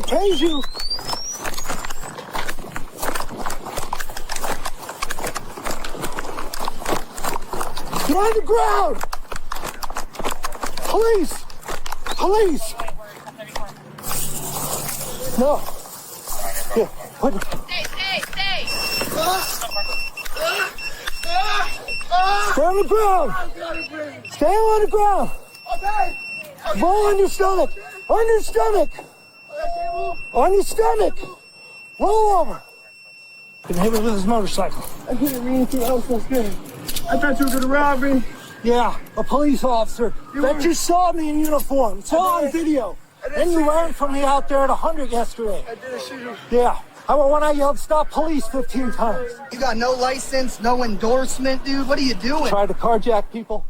tase you. Get on the ground. Police. Police. No. Here, put it. Stay. Stay on the ground. Stay on the ground. Roll on your stomach. On your stomach. On your stomach. Roll over. Can hit me with his motorcycle. I couldn't read through. I was so scared. I thought you were gonna rob me. Yeah, a police officer. Bet you saw me in uniform. It's all on video. And you ran from me out there at 100 yesterday. I didn't shoot you. Yeah. How about when I yelled stop police 15 times? You got no license, no endorsement, dude. What are you doing? Tried to carjack people.